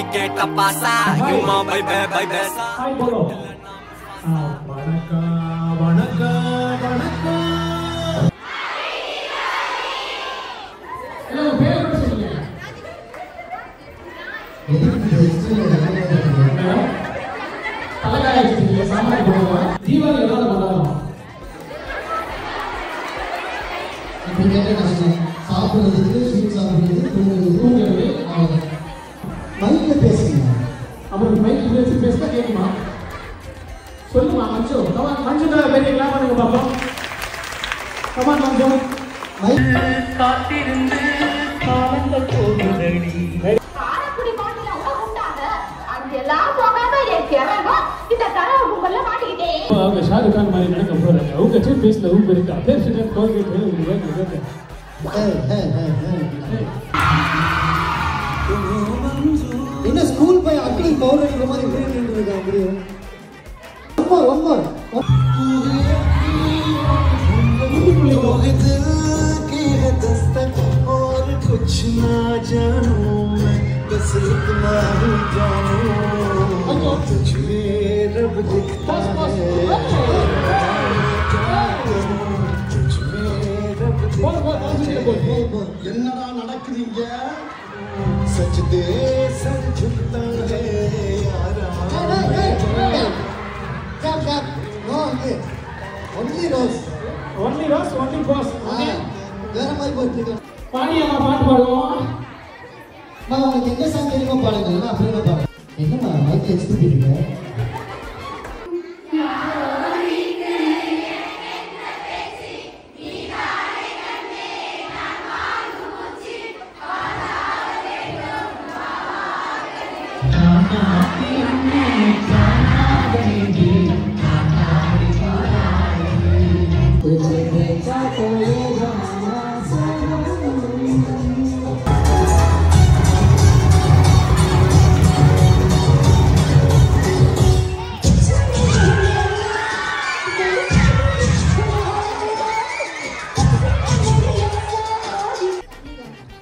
ticket pasa you ma bye bye bye bye hi bolo vanaka hello பேர் சொல்லுங்க அழகாயிடுச்சு சாமான் போடுவா தீபாவளி எல்லாம் கொண்டாடுறோம் இப்போ கேட்ட கஷ்டம் சாப்பிடுறதுக்கு ஸ்வீட் சாப்பிடுறது தூங்குறது மைக்ல பேசுங்க அப்புறம் மைக்ல வச்சு பேசினா கேட்குமா சொல்லுமா மஞ்சு கமான் மஞ்சு பெரிய கிளாப் பண்ணுங்க பாப்போம் கமான் மஞ்சு காத்திருந்து காலங்கள் போகுதடி காரக்குடி பாட்டில அவங்க கூட்டாங்க அங்கெல்லாம் போகாம என் கிழங்கும் இந்த தரவு கும்பல்ல மாட்டிக்கிட்டேன் அவங்க ஷாருக் கான் மாதிரி நடக்க போறாங்க அவங்க சின்ன பேஸ்ல ஊப்பு இருக்கு அதே சின்ன கோல்கேட் உங்களுக்கு என்ன ஸ்கூல் போய் அக்லி பவுடர் அடிக்கிற மாதிரி இப்படி நின்று இருக்கா முடியும் ரொம்ப कुछ ना जानूं मैं बस इतना ही जानूं तुझे रब दिखता है என்னடா நடக்குதுங்க சஜ்தே சர் झुकता है यारा cap no only rose only boss வேற மாதிரி போயிட்டு பாடியம்மா பாட்டு பாடுவோம் உங்களுக்கு எந்த சாங் தெரியுமோ பாடுங்க அப்படியே பாருங்க என்னம்மா மைக் எக்ஸ்பிரீங்க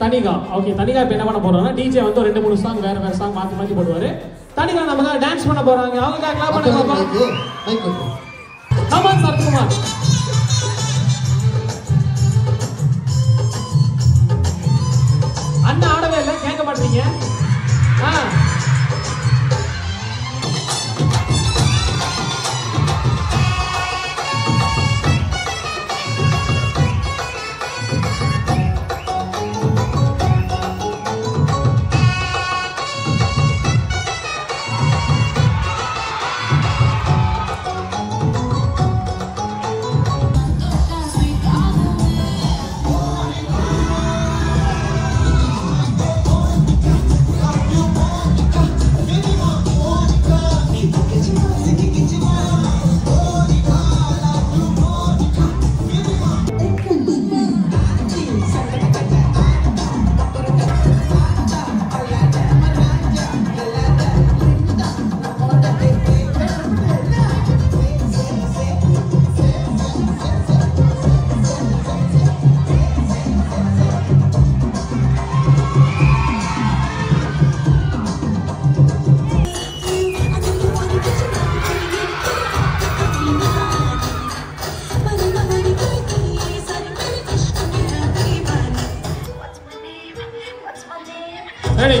தனிகா ஓகே தனிகா இப்போ என்ன பண்ண போறோம்னா டிஜே வந்து 2-3 சாங் வேற சாங் மாத்தி போடுவாரு தனிகா நமக்கு டான்ஸ் பண்ண போறாங்க அவங்க கிளாப் பண்ண பாப்போம் மைக் கமான் சரத்குமார் அண்ணா ஆடவே இல்லை கேட்க மாட்டீங்க Ready?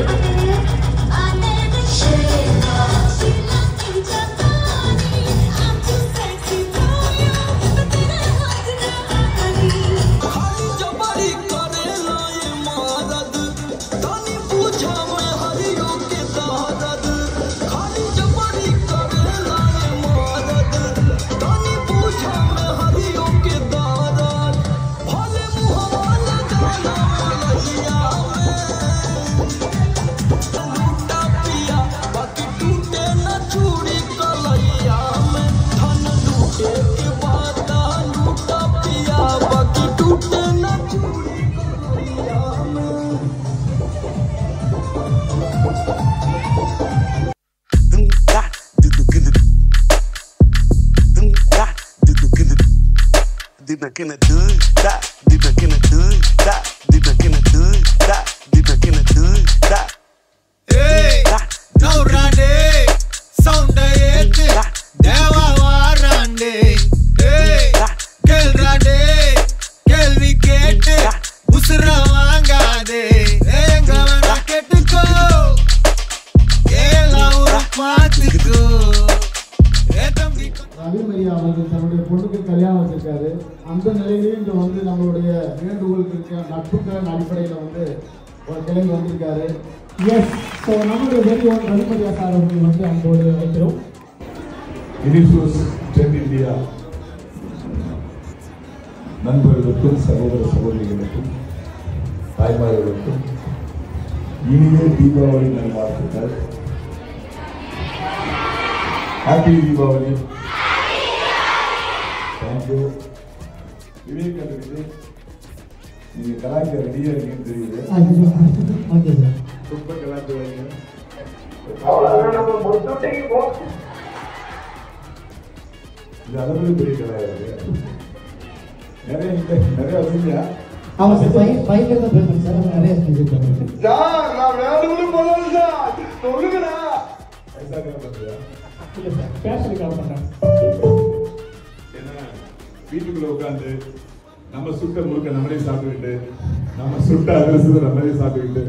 Deep back in the hood, stop. Deep back in the hood, stop. Deep back in the hood, stop. Deep back in the hood, stop. Hey. வந்து தன்னுடைய பொண்ணுக்கு கல்யாணம் வச்சிருக்காரு. அந்த நிலையிலையும் இங்கே வந்து நம்மளுடைய வேண்டுகோளுக்கு இருக்க நட்புகளின் அடிப்படையில் வந்து ஒரு கிளம்பி வந்திருக்காரு. எஸ், ஸோ நம்மளுடைய வெரி ஒன் ரகுபதியா சார் அவர்கள் வந்து அன்போடு வைக்கிறோம். இனிஷியஸ் டென் இந்தியா நண்பர்களுக்கும் சகோதர சகோதரிகளுக்கும் தாய்மார்களுக்கும் இனிய தீபாவளி நல்வாழ்த்துக்கள். Happy Deepavali. Thank you. Vivek and Vijay, நீங்கள் கலாய்க்க ரெடியாக இருக்கீங்கன்னு தெரியுது. ரொம்ப கலாய்ச்சி வைங்க. இது அளவு பெரிய கலாய்க்கு நிறைய இல்லையா? ஆமாம் சார், ஃபைவ்ல தான் பேமெண்ட் சார். அவங்க நிறைய செஞ்சுருக்காங்க சார். நான் வேணும்னு போகணும் சார். சொல்லுங்கடா. பைசாக்காக பண்ணுறியா? இல்லை சார், பேஷனுக்காக பண்ணுறேன். ஏன்னா வீட்டுக்குள்ளே உட்காந்து நம்ம சுட்ட முழுக்க நம்மளே சாப்பிட்டுக்கிட்டு, நம்ம சுட்ட அரிசி நம்மளே சாப்பிட்டுக்கிட்டு,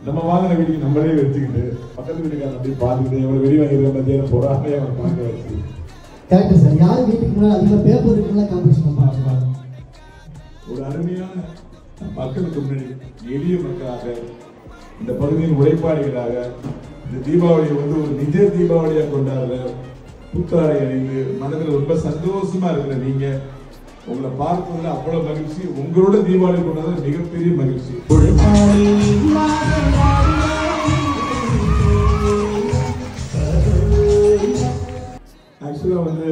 நம்ம வாங்கின வீட்டுக்கு நம்மளே வச்சுக்கிட்டு, பக்கத்து வீட்டுக்காரன் அப்படியே பார்த்துக்கிட்டு எவ்வளோ வெளியே வாங்கிருக்க மத்தியானம் போடாமே அவன் பார்க்க வச்சு. Correct sir. யார் வீட்டுக்கு முன்னாடி அதிகமாக பேப்பர் இருக்குலாம் காம்படிஷன் பண்ணுறாங்க. ஒரு அருமையான மக்களுக்கு முன்னாடி எளிய மக்களாக, இந்த பகுதியின் உழைப்பாளிகளாக இந்த தீபாவளியை வந்து ஒரு நிஜ தீபாவளியாக கொண்டாடுற, புத்தாடை அணிந்து மனதில் ரொம்ப சந்தோஷமா இருக்கிற நீங்க, உங்களை பார்ப்பதில் அவ்வளவு மகிழ்ச்சி. உங்களோட தீபாவளி கொண்டாடுறது மிகப்பெரிய மகிழ்ச்சி. ஆக்சுவலா வந்து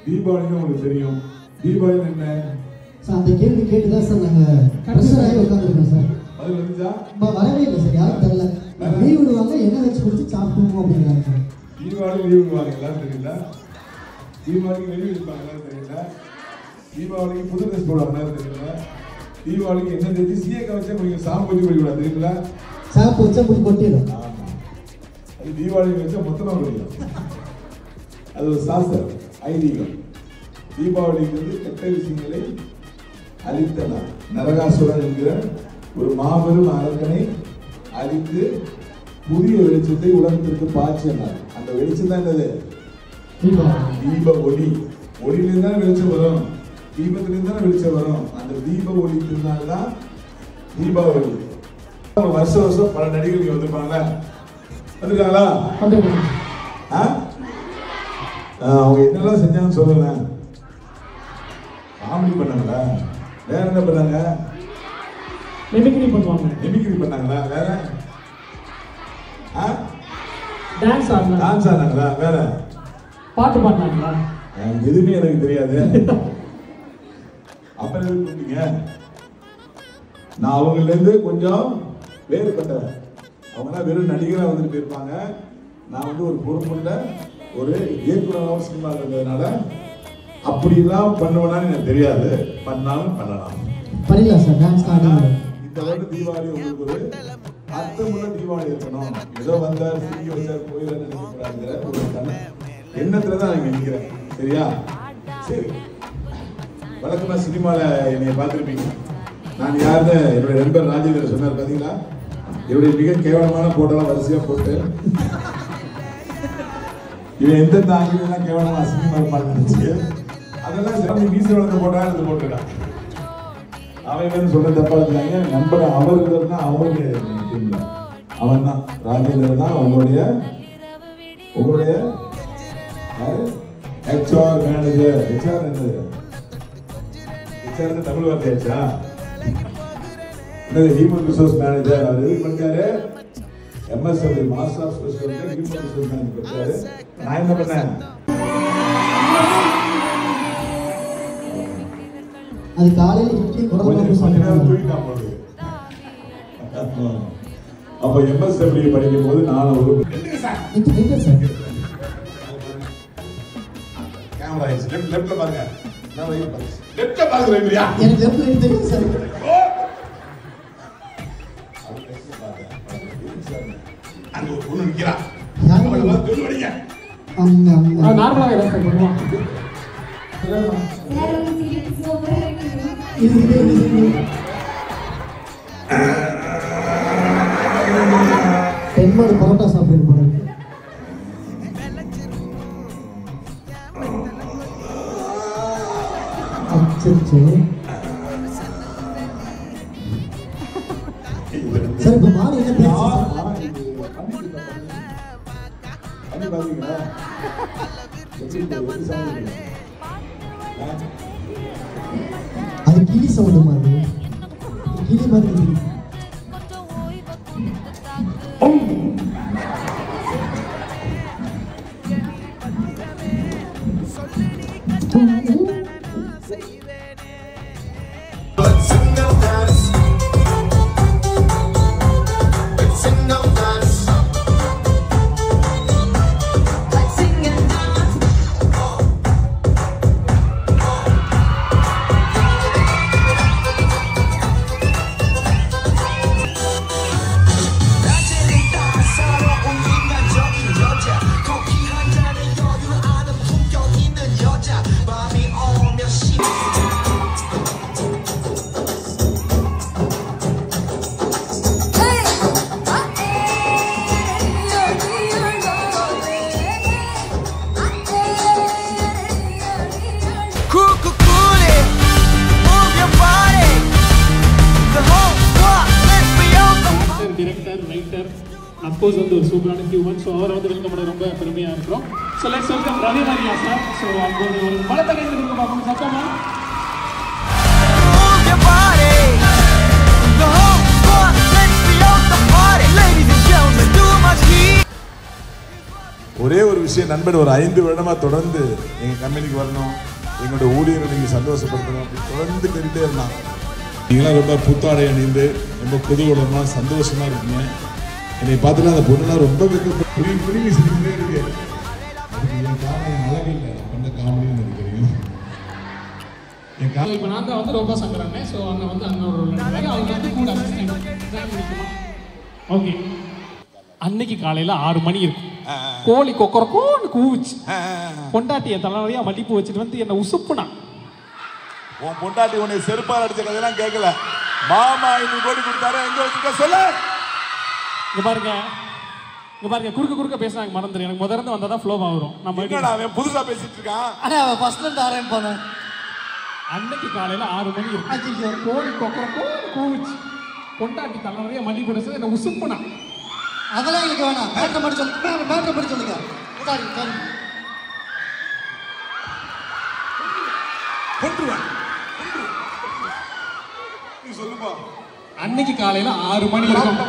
தீபாவளின்னு உங்களுக்கு தெரியும். தீபாவளி என்ன சார்? அந்த கேள்வி கேட்டுதான் சார் நாங்கள் ப்ரெஷர் ஆகி உட்காந்துருக்கோம் சார். அது வந்துச்சா? வரவே இல்லை சார். யாரும் தெரியல. லீவ் விடுவாங்க, என்ன வச்சு குடிச்சு சாப்பிடுவோம் அப்படிங்கிறாங்க சார். தீபாவளி லீவ் விடுவாங்க எல்லாரும் தெரியல. தீபாவளிக்கு வெளியே இருப்பாங்க எல்லாரும் தெரியல. தீபாவளிக்கு புது ட்ரெஸ் போடுவாங்க தெரியல. தீபாவளிக்கு என்ன தெரிஞ்சு சீயக்காய் வச்சா கொஞ்சம் சாம்பு வச்சு போயிடுவாங்க தெரியல. சாப்பு வச்சா முடி கொட்டிடும். ஆமா, அது தீபாவளிக்கு வச்சா மொத்தமாக போயிடும். அது ஒரு சாஸ்திரம், ஐதீகம். தீபாவளிக்கு வந்து கெட்ட விஷயங்களை அழித்தனர். நரகாசுரன் என்கிற ஒரு மாபெரும் அரக்கனை அழித்து புதிய வெளிச்சத்தை உலகத்திற்கு பாய்ச்சினார். அந்த வெளிச்சம் தான் என்னது? தீப ஒளி. ஒளியிலிருந்து தான் வெளிச்சம் வரும், தீபத்திலிருந்து தான் வெளிச்சம் வரும். அந்த தீப ஒளி திருநாள்தான் தீபாவளி. வருஷம் வருஷம் பல நடிகர்கள் வந்திருப்பாங்க. வந்துருக்காங்களா? அவங்க என்னெல்லாம் செஞ்சாங்கன்னு சொல்லுங்க. காமெடி பண்ணாங்களா? வேற என்ன பண்ணாங்க? மிமிக்ரி பண்ணுவாங்க. மிமிக்ரி பண்ணாங்களா? வேற டான்ஸ் ஆடுனாங்க. டான்ஸ் ஆடுனாங்களா? வேற பாட்டு பாடினாங்களா? எதுவுமே எனக்கு தெரியாது. அப்புறம் எதுக்கு கூப்பிட்டீங்க? நான் அவங்கள இருந்து கொஞ்சம் வேறுபட்டவன். அவங்கலாம் வெறும் நடிகராக வந்துட்டு போயிருப்பாங்க. நான் வந்து ஒரு பொறுப்புள்ள ஒரு இயக்குனராகவும் சினிமா இருந்ததுனால அப்படிலாம் பண்ணுவேனான்னு எனக்கு தெரியாது. பண்ணாலும் பண்ணலாம். பண்ணிடலாம் சார். டான்ஸ் ஆடுங்க. இந்த வருடம் தீபாவளி உங்களுக்கு ஒரு அர்த்தமுள்ள தீபாவளி இருக்கணும். ஏதோ வந்தார் சிரிக்க வச்சார் கோயில நினைக்கக்கூடாதுங்கிற ஒரு எண்ணத்துல தான் நான் நினைக்கிறேன். சரியா? சரி. வழக்கமா சினிமால என்னை பார்த்துருப்பீங்க. நான் யாருன்னு என்னுடைய நண்பர் ராஜேந்திரன் சொன்னார் பார்த்தீங்களா? என்னுடைய மிக கேவலமான போட்டோலாம் வரிசையா போட்டு இவன் எந்தெந்த ஆங்கிலாம் கேவலமா சினிமா பார்த்துச்சு அதெல்லாம் சிறந்த மீச வளர்ந்த போட்டா எடுத்து போட்டுருக்கான். அவன் சொல்ல தப்பா இருக்காங்க. நம்பர் அவர்கள் தான் அவங்க அவன் தான் ராஜேந்திரன் தான் உங்களுடைய HR மேனேஜர். HR என்னது? HR தமிழ் வார்த்தையாச்சா? என்னது? Human resource manager. அவர் எதுக்கு பண்ணிட்டாரு? MSW master of special human resource manager பண்ணிட்டாரு. நான் என்ன பண்ணேன்? அது காலையில் இட்லி தூக்கிட்டான் போது. அப்ப MSW படிக்கும் போது நான் ஒரு கேமரா லெஃப்ட்ல பாருங்க. நான் ரைட் பாருங்க. லெஃப்ட்ல பாருங்க இல்லையா? எனக்கு லெஃப்ட்ல தெரியும் சார். அங்க ஒரு பொண்ணு நிக்கிறா. யாரு? அவளை சொல்லி வடிங்க. நார்மலா ரெஸ்பெக்ட் பண்ணுவான். பெண்மாடு பரோட்டா சாப்பிட்டு போறாங்க. சார் இப்போ மாலை என்ன பேச்சு அது கிளி சவுண்டு மாதிரி கிளி மாதிரி Of course, வந்து ஒரு சூப்பரான Q1 ஸோ அவரை வந்து வெல்கம் பண்ண ரொம்ப பெருமையாக இருக்கிறோம். So let's welcome Ravi Maria sir. So அவங்க ஒரு பலத்தை கைது பார்க்கணும் சத்தமா. ஒரே ஒரு விஷயம், நண்பர் ஒரு 5 வருடமா தொடர்ந்து எங்க கம்பெனிக்கு வரணும், எங்களோட ஊழியரை நீங்க சந்தோஷப்படுத்தணும் அப்படி தொடர்ந்து கேட்டுட்டே இருந்தாங்க. நீங்களாம் ரொம்ப புத்தாடை அணிந்து ரொம்ப குதூகலமா சந்தோஷமா இருக்கீங்க. என்னை பார்த்துலாம் அந்த பொண்ணுலாம் ரொம்ப புரிவி சிரிச்சுட்டே இருக்கு. என் காரணம் என் அழகு இல்லை, பண்ண காமெடின்னு நினைக்கிறீங்க. இப்போ நான் தான் வந்து ரொம்ப சங்கரானே. ஸோ அங்கே வந்து அங்கே ஒரு அவங்க வந்து கூட ஓகே. அன்னைக்கு காலையில் 6 மணி இருக்கும். கோழி கொக்கரக்கோன்னு கூவிச்சு. பொண்டாட்டியை தலைவரையா மல்லிப்பூ வச்சுட்டு வந்து என்னை உசுப்புனா. உன் பொண்டாட்டி உன்னை செருப்பால் அடிச்ச கதையெல்லாம் கேட்கல. மாமா 5 கோடி கொடுத்தாரு, எங்க வச்சுக்க சொல்ல. இங்க பாருங்க குறுக்க பேசுறாங்க, மறந்துரு. எனக்கு முதல்ல வந்தா தான் ஃப்ளோவா வரும். நம்ம அவன் புதுசா பேசிட்டு இருக்கான். அட அவன் ஃபர்ஸ்ட்ல இருந்து ஆரம்பிப்பானே. அன்னைக்கு காலையில 6 மணி இருக்கும். கோழி கொக்கரக்கோன்னு கூவிச்சு. பொண்டாட்டி தலைவரையா மல்லிப்பூ வச்சு என்னை உசுப்புனா. அதெல்லாம் எனக்கு வேணாம். மேட்டர் மட்டும் சொல்லுங்க. சாரி கொன்றுவேன். நீ சொல்லுப்பா. அன்னைக்கு காலையில 6 மணி இருக்கும்.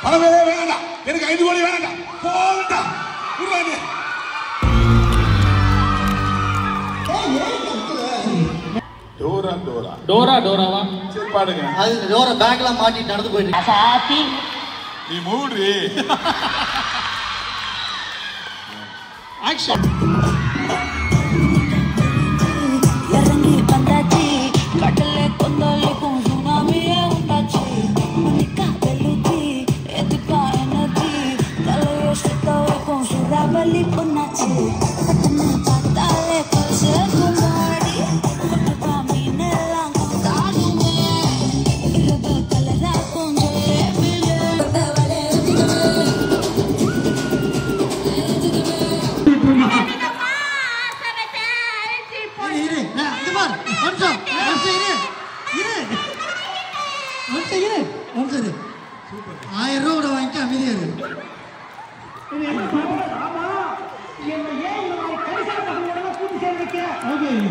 பணமே வேண்டாம், எனக்கு 5 கோடி வேண்டாம், போகட்டா குருவானே. டோராவா சரி பாடுங்க. அது டோரா பேக்லாம் மாட்டிட்டு நடந்து போயிட்டு சாத்தி நீ மூடு. ஆக்ஷன். இறங்கி வந்தாச்சு கடல்ல கொந்தளிக்கும் சுனாமியே உண்டாச்சு. மணிக்கா வெளுத்தி எதுக்கா எனர்ஜி தலையை சுத்த வைக்கும் சுறாவளி பொண்ணாச்சு. பட்டனை பார்த்தாலே பசக்கு மாடி கொட்டுக்கா மீனெல்லாம் கொண்டாடுமே. இரவு கலரா கொஞ்சம் ₹1000 வாங்கிட்டு அமைதியா இருக்கு.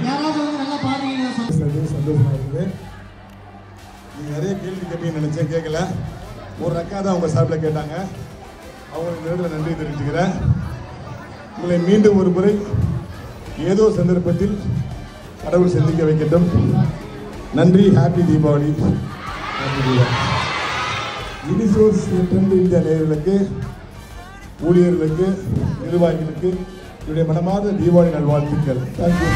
யாராவது நல்லா பாடுறீங்க. சந்தோஷமா இருக்குது. நீங்க நிறைய கேள்வி கேட்பீங்கன்னு நினைச்சேன், கேட்கல. ஒரு அக்கா தான் உங்க சார்பில் கேட்டாங்க, அவங்களுக்கு நேரில் நன்றி தெரிவிச்சுக்கிறேன். உங்களை மீண்டும் ஒரு முறை ஏதோ சந்தர்ப்பத்தில் கடவுள் சந்திக்க வைக்கட்டும். நன்றி. ஹாப்பி தீபாவளி. யூனிசோர்ஸ் ட்ரெண்ட் இந்தியா நேயர்களுக்கு, ஊழியர்களுக்கு, நிர்வாகிகளுக்கு என்னுடைய மனமார்ந்த தீபாவளி நல்வாழ்த்துக்கள். தேங்க்யூ.